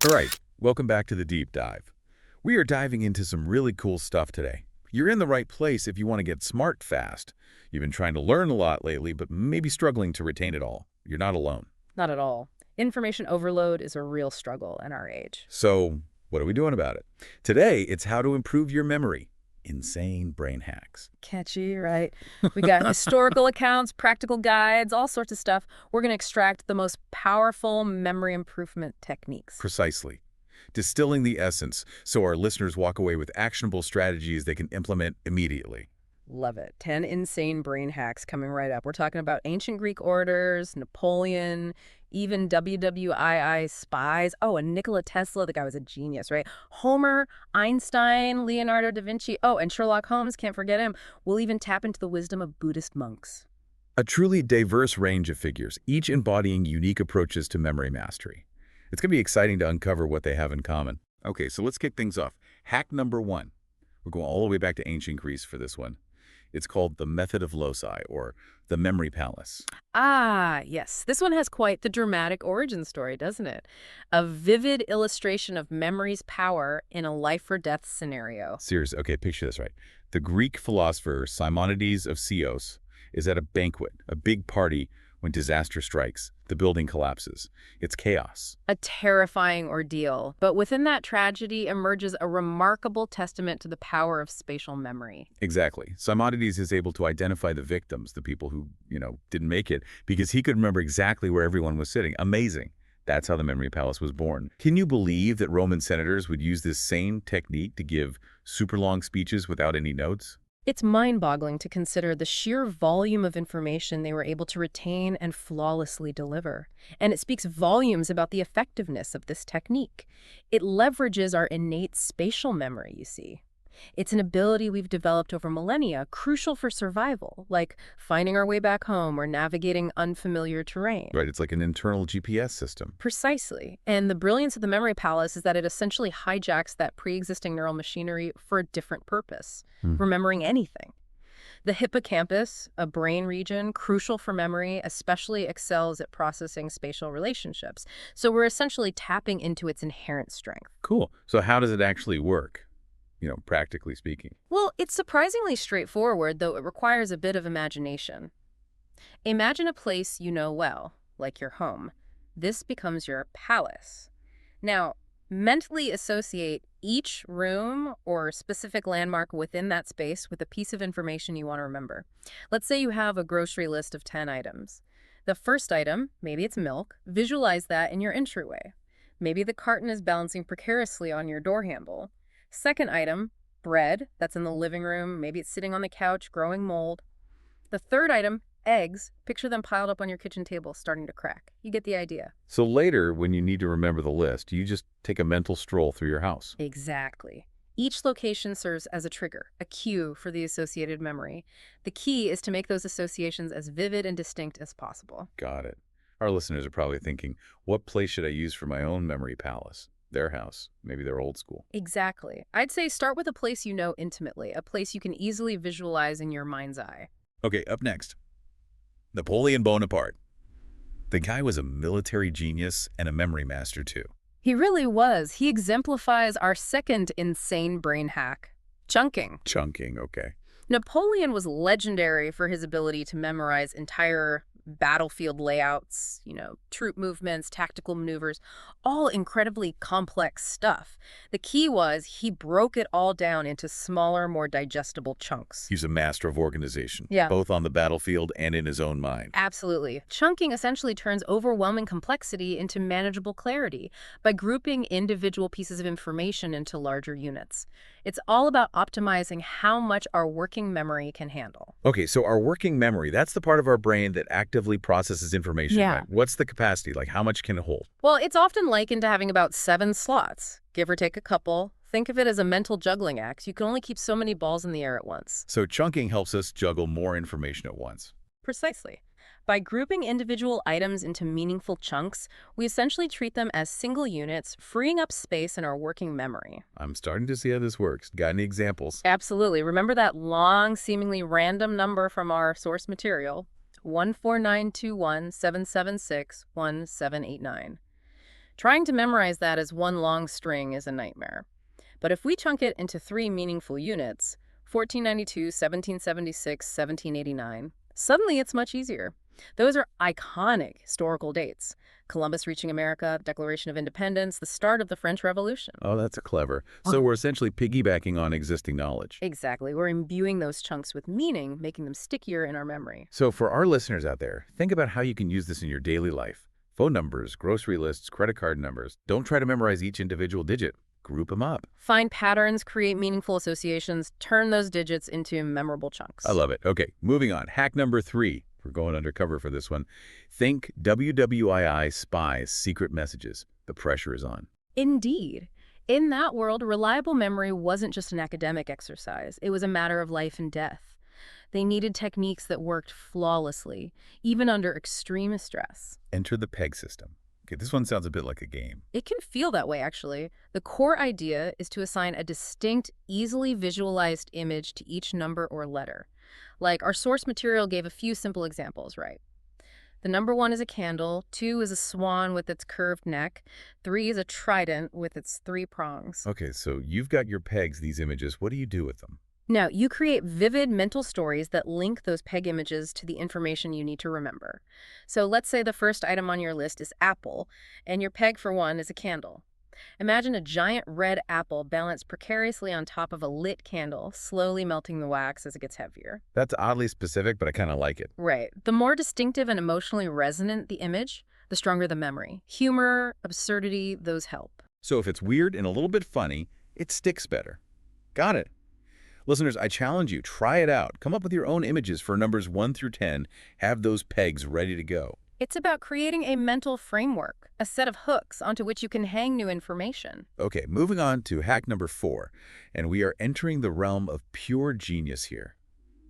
All right, welcome back to the deep dive. We are diving into some really cool stuff today. You're in the right place if you want to get smart fast. You've been trying to learn a lot lately, but maybe struggling to retain it all. You're not alone. Not at all. Information overload is a real struggle in our age. So, what are we doing about it? Today, it's how to improve your memory. Insane brain hacks. Catchy, right? We got historical accounts, practical guides, all sorts of stuff. We're going to extract the most powerful memory improvement techniques. Precisely. Distilling the essence so our listeners walk away with actionable strategies they can implement immediately. Love it. 10 insane brain hacks coming right up. We're talking about ancient Greek orators, Napoleon, even WWII spies. Oh, and Nikola Tesla, the guy was a genius, right? Homer, Einstein, Leonardo da Vinci. Oh, and Sherlock Holmes, can't forget him. We'll even tap into the wisdom of Buddhist monks. A truly diverse range of figures, each embodying unique approaches to memory mastery. It's going to be exciting to uncover what they have in common. Okay, so let's kick things off. Hack number one. We're going all the way back to ancient Greece for this one. It's called the method of loci, or the memory palace. Ah, yes. This one has quite the dramatic origin story, doesn't it? A vivid illustration of memory's power in a life-or-death scenario. Seriously, okay, picture this right. The Greek philosopher Simonides of Chios is at a banquet, a big party, when disaster strikes. The building collapses. It's chaos. A terrifying ordeal. But within that tragedy emerges a remarkable testament to the power of spatial memory. Exactly. Simonides is able to identify the victims, the people who, didn't make it, because he could remember exactly where everyone was sitting. Amazing. That's how the memory palace was born. Can you believe that Roman senators would use this same technique to give super long speeches without any notes? It's mind-boggling to consider the sheer volume of information they were able to retain and flawlessly deliver. And it speaks volumes about the effectiveness of this technique. It leverages our innate spatial memory, you see. It's an ability we've developed over millennia, crucial for survival, like finding our way back home or navigating unfamiliar terrain. Right, it's like an internal GPS system. Precisely. And the brilliance of the memory palace is that it essentially hijacks that pre-existing neural machinery for a different purpose, remembering anything. The hippocampus, a brain region crucial for memory, especially excels at processing spatial relationships. So we're essentially tapping into its inherent strength. Cool. So how does it actually work, practically speaking? Well, it's surprisingly straightforward, though it requires a bit of imagination. Imagine a place you know well, like your home. This becomes your palace. Now, mentally associate each room or specific landmark within that space with a piece of information you want to remember. Let's say you have a grocery list of 10 items. The first item, maybe it's milk, visualize that in your entryway. Maybe the carton is balancing precariously on your door handle. Second item, bread, that's in the living room, maybe it's sitting on the couch, growing mold. The third item, eggs, picture them piled up on your kitchen table, starting to crack. You get the idea. So later, when you need to remember the list, you just take a mental stroll through your house. Exactly. Each location serves as a trigger, a cue for the associated memory. The key is to make those associations as vivid and distinct as possible. Got it. Our listeners are probably thinking, what place should I use for my own memory palace? Their house, maybe they're old school. Exactly. I'd say start with a place you know intimately, a place you can easily visualize in your mind's eye. Okay, up next. Napoleon Bonaparte. The guy was a military genius and a memory master, too. He really was. He exemplifies our second insane brain hack, chunking. Chunking, okay. Napoleon was legendary for his ability to memorize entire battlefield layouts, troop movements, tactical maneuvers, all incredibly complex stuff. The key was he broke it all down into smaller, more digestible chunks. He's a master of organization, Yeah. both on the battlefield and in his own mind. Absolutely. Chunking essentially turns overwhelming complexity into manageable clarity by grouping individual pieces of information into larger units. It's all about optimizing how much our working memory can handle. Okay, so our working memory, that's the part of our brain that actively processes information, Yeah. right? What's the capacity? Like, how much can it hold? Well, it's often likened to having about 7 slots, give or take a couple. Think of it as a mental juggling act. You can only keep so many balls in the air at once. So chunking helps us juggle more information at once. Precisely. By grouping individual items into meaningful chunks, we essentially treat them as single units, freeing up space in our working memory. I'm starting to see how this works. Got any examples? Absolutely. Remember that long, seemingly random number from our source material? 1492177611789. Trying to memorize that as one long string is a nightmare. But if we chunk it into three meaningful units, 1492, 1776, 1789, suddenly it's much easier. Those are iconic historical dates. Columbus reaching America, Declaration of Independence, the start of the French Revolution. Oh, that's clever. So we're essentially piggybacking on existing knowledge. Exactly. We're imbuing those chunks with meaning, making them stickier in our memory. So for our listeners out there, think about how you can use this in your daily life. Phone numbers, grocery lists, credit card numbers. Don't try to memorize each individual digit. Group them up. Find patterns, create meaningful associations, turn those digits into memorable chunks. I love it. Okay, moving on. Hack number 3. We're going undercover for this one. Think WWII spies secret messages. The pressure is on. Indeed. In that world, reliable memory wasn't just an academic exercise. It was a matter of life and death. They needed techniques that worked flawlessly, even under extreme stress. Enter the PEG system. Okay, this one sounds a bit like a game. It can feel that way, actually. The core idea is to assign a distinct, easily visualized image to each number or letter. Like our source material gave a few simple examples, right? The number 1 is a candle, 2 is a swan with its curved neck, 3 is a trident with its 3 prongs. Okay, so you've got your pegs, these images. What do you do with them? Now, you create vivid mental stories that link those PEG images to the information you need to remember. So let's say the first item on your list is apple, and your PEG for 1 is a candle. Imagine a giant red apple balanced precariously on top of a lit candle, slowly melting the wax as it gets heavier. That's oddly specific, but I kind of like it. Right. The more distinctive and emotionally resonant the image, the stronger the memory. Humor, absurdity, those help. So if it's weird and a little bit funny, it sticks better. Got it. Listeners, I challenge you, try it out. Come up with your own images for numbers 1 through 10. Have those pegs ready to go. It's about creating a mental framework, a set of hooks onto which you can hang new information. Okay, moving on to hack number 4, and we are entering the realm of pure genius here.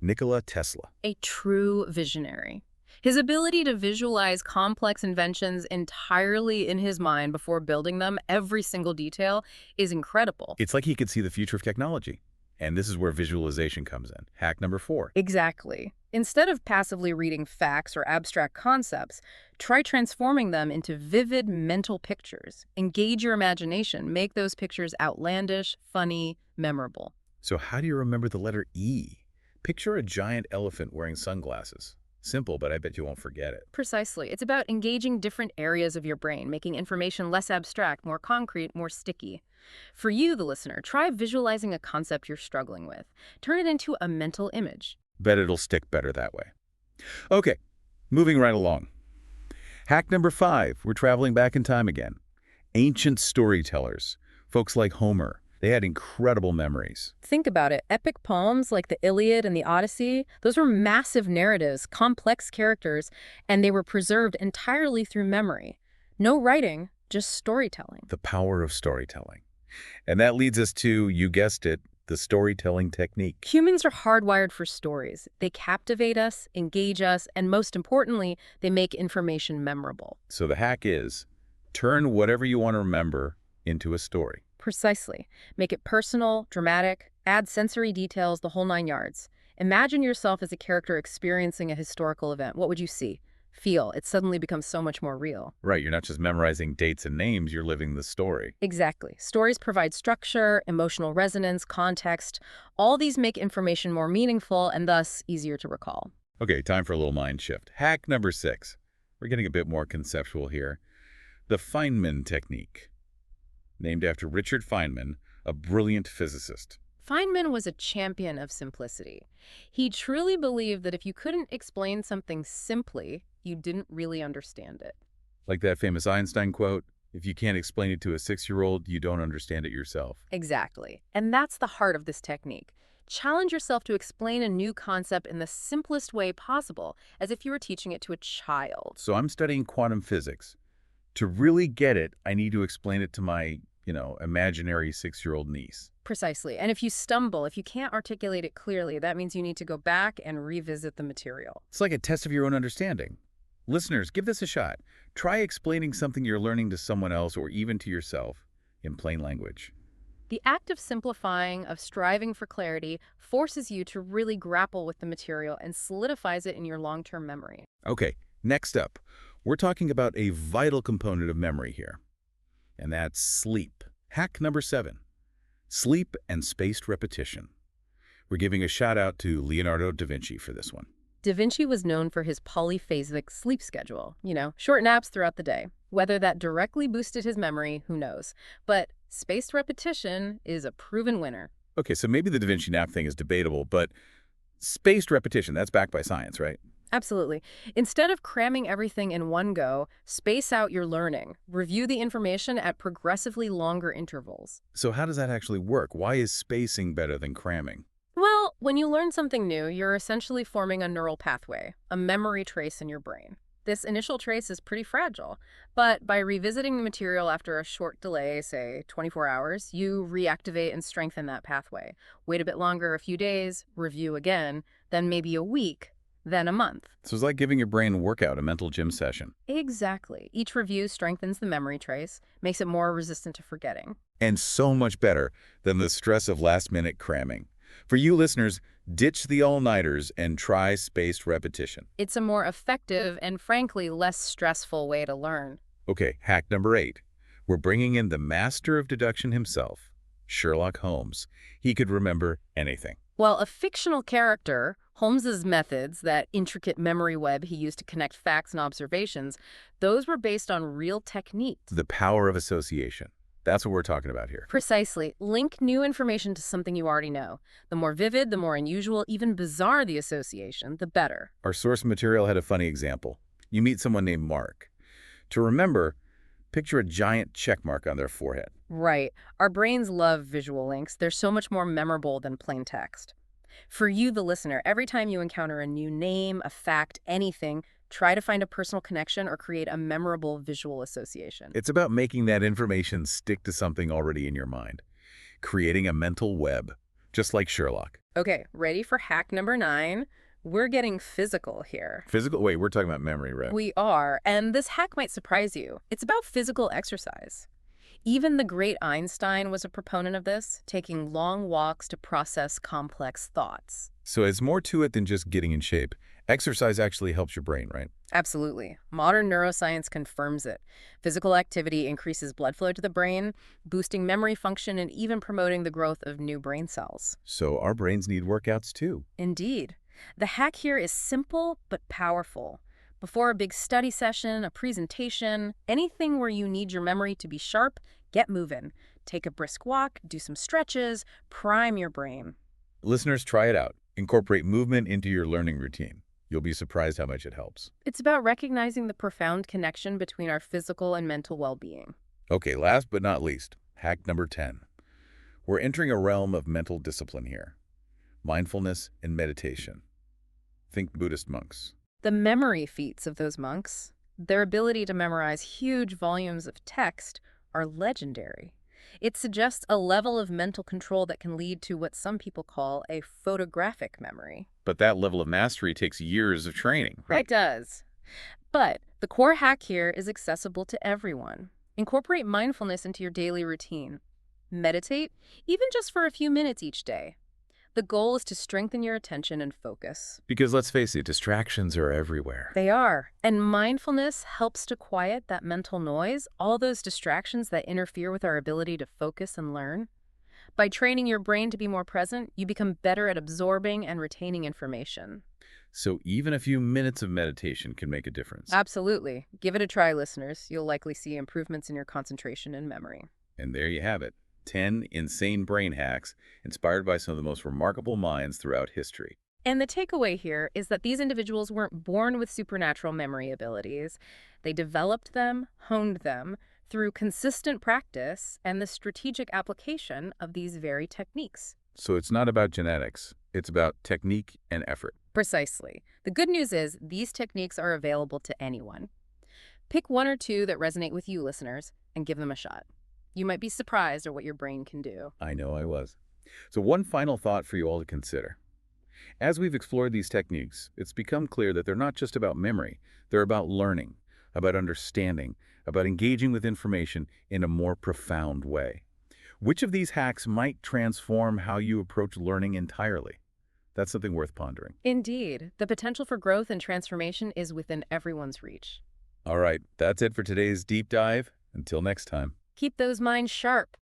Nikola Tesla. A true visionary. His ability to visualize complex inventions entirely in his mind before building them, every single detail, is incredible. It's like he could see the future of technology. And this is where visualization comes in. Hack number 4. Exactly. Instead of passively reading facts or abstract concepts, try transforming them into vivid mental pictures. Engage your imagination. Make those pictures outlandish, funny, memorable. So how do you remember the letter E? Picture a giant elephant wearing sunglasses. Simple, but I bet you won't forget it. Precisely. It's about engaging different areas of your brain, making information less abstract, more concrete, more sticky. For you, the listener, try visualizing a concept you're struggling with. Turn it into a mental image. Bet it'll stick better that way. Okay, moving right along. Hack number 5. We're traveling back in time again. Ancient storytellers. Folks like Homer. They had incredible memories. Think about it. Epic poems like the Iliad and the Odyssey, those were massive narratives, complex characters, and they were preserved entirely through memory. No writing, just storytelling. The power of storytelling. And that leads us to, you guessed it, the storytelling technique. Humans are hardwired for stories. They captivate us, engage us, and most importantly, they make information memorable. So the hack is, turn whatever you want to remember into a story. Precisely. Make it personal, dramatic, add sensory details, the whole 9 yards. Imagine yourself as a character experiencing a historical event. What would you see? Feel. It suddenly becomes so much more real. Right, you're not just memorizing dates and names, you're living the story. Exactly. Stories provide structure, emotional resonance, context. All these make information more meaningful and thus easier to recall. Okay, time for a little mind shift. Hack number 6. We're getting a bit more conceptual here. The Feynman technique. Named after Richard Feynman, a brilliant physicist. Feynman was a champion of simplicity. He truly believed that if you couldn't explain something simply, you didn't really understand it. Like that famous Einstein quote, if you can't explain it to a 6-year-old, you don't understand it yourself. Exactly. And that's the heart of this technique. Challenge yourself to explain a new concept in the simplest way possible, as if you were teaching it to a child. So I'm studying quantum physics. To really get it, I need to explain it to my, imaginary 6-year-old niece. Precisely. And if you stumble, if you can't articulate it clearly, that means you need to go back and revisit the material. It's like a test of your own understanding. Listeners, give this a shot. Try explaining something you're learning to someone else or even to yourself in plain language. The act of simplifying, of striving for clarity, forces you to really grapple with the material and solidifies it in your long-term memory. Okay, next up, we're talking about a vital component of memory here. and that's sleep. Hack number 7, sleep and spaced repetition. We're giving a shout out to Leonardo da Vinci for this one. Da Vinci was known for his polyphasic sleep schedule, short naps throughout the day. Whether that directly boosted his memory, who knows? But spaced repetition is a proven winner. Okay, so maybe the Da Vinci nap thing is debatable, but spaced repetition, that's backed by science, right? Absolutely. Instead of cramming everything in one go, space out your learning. Review the information at progressively longer intervals. So how does that actually work? Why is spacing better than cramming? Well, when you learn something new, you're essentially forming a neural pathway, a memory trace in your brain. This initial trace is pretty fragile, but by revisiting the material after a short delay, say 24 hours, you reactivate and strengthen that pathway. Wait a bit longer, a few days, review again, then maybe a week, then a month. So it's like giving your brain a workout, a mental gym session. Exactly. Each review strengthens the memory trace, makes it more resistant to forgetting. And so much better than the stress of last-minute cramming. For you listeners, ditch the all-nighters and try spaced repetition. It's a more effective and, frankly, less stressful way to learn. Okay, hack number 8. We're bringing in the master of deduction himself, Sherlock Holmes. He could remember anything. Well, a fictional character, Holmes's methods, that intricate memory web he used to connect facts and observations, those were based on real techniques. The power of association. That's what we're talking about here. Precisely. Link new information to something you already know. The more vivid, the more unusual, even bizarre the association, the better. Our source material had a funny example. You meet someone named Mark. To remember, picture a giant check mark on their forehead. Right. Our brains love visual links. They're so much more memorable than plain text. For you, the listener, every time you encounter a new name, a fact, anything, try to find a personal connection or create a memorable visual association. It's about making that information stick to something already in your mind, creating a mental web, just like Sherlock. Okay, ready for hack number 9? We're getting physical here. Physical? Wait, we're talking about memory, right? We are, and this hack might surprise you. It's about physical exercise. Even the great Einstein was a proponent of this, taking long walks to process complex thoughts. So it's more to it than just getting in shape. Exercise actually helps your brain, right? Absolutely. Modern neuroscience confirms it. Physical activity increases blood flow to the brain, boosting memory function and even promoting the growth of new brain cells. So our brains need workouts too. Indeed. The hack here is simple but powerful. Before a big study session, a presentation, anything where you need your memory to be sharp, get moving. Take a brisk walk, do some stretches, prime your brain. Listeners, try it out. Incorporate movement into your learning routine. You'll be surprised how much it helps. It's about recognizing the profound connection between our physical and mental well-being. Okay, last but not least, hack number 10. We're entering a realm of mental discipline here. Mindfulness and meditation. Think Buddhist monks. The memory feats of those monks, their ability to memorize huge volumes of text, are legendary. It suggests a level of mental control that can lead to what some people call a photographic memory. But that level of mastery takes years of training, right? It does. But the core hack here is accessible to everyone. Incorporate mindfulness into your daily routine. Meditate, even just for a few minutes each day. The goal is to strengthen your attention and focus. Because let's face it, distractions are everywhere. They are. And mindfulness helps to quiet that mental noise, all those distractions that interfere with our ability to focus and learn. By training your brain to be more present, you become better at absorbing and retaining information. So even a few minutes of meditation can make a difference. Absolutely. Give it a try, listeners. You'll likely see improvements in your concentration and memory. And there you have it. 10 insane brain hacks inspired by some of the most remarkable minds throughout history. And the takeaway here is that these individuals weren't born with supernatural memory abilities. They developed them, honed them, through consistent practice and the strategic application of these very techniques. So it's not about genetics. It's about technique and effort. Precisely. The good news is these techniques are available to anyone. Pick one or two that resonate with you, listeners, and give them a shot. You might be surprised at what your brain can do. I know I was. So one final thought for you all to consider. As we've explored these techniques, it's become clear that they're not just about memory. They're about learning, about understanding, about engaging with information in a more profound way. Which of these hacks might transform how you approach learning entirely? That's something worth pondering. Indeed. The potential for growth and transformation is within everyone's reach. All right, that's it for today's deep dive. Until next time. Keep those minds sharp.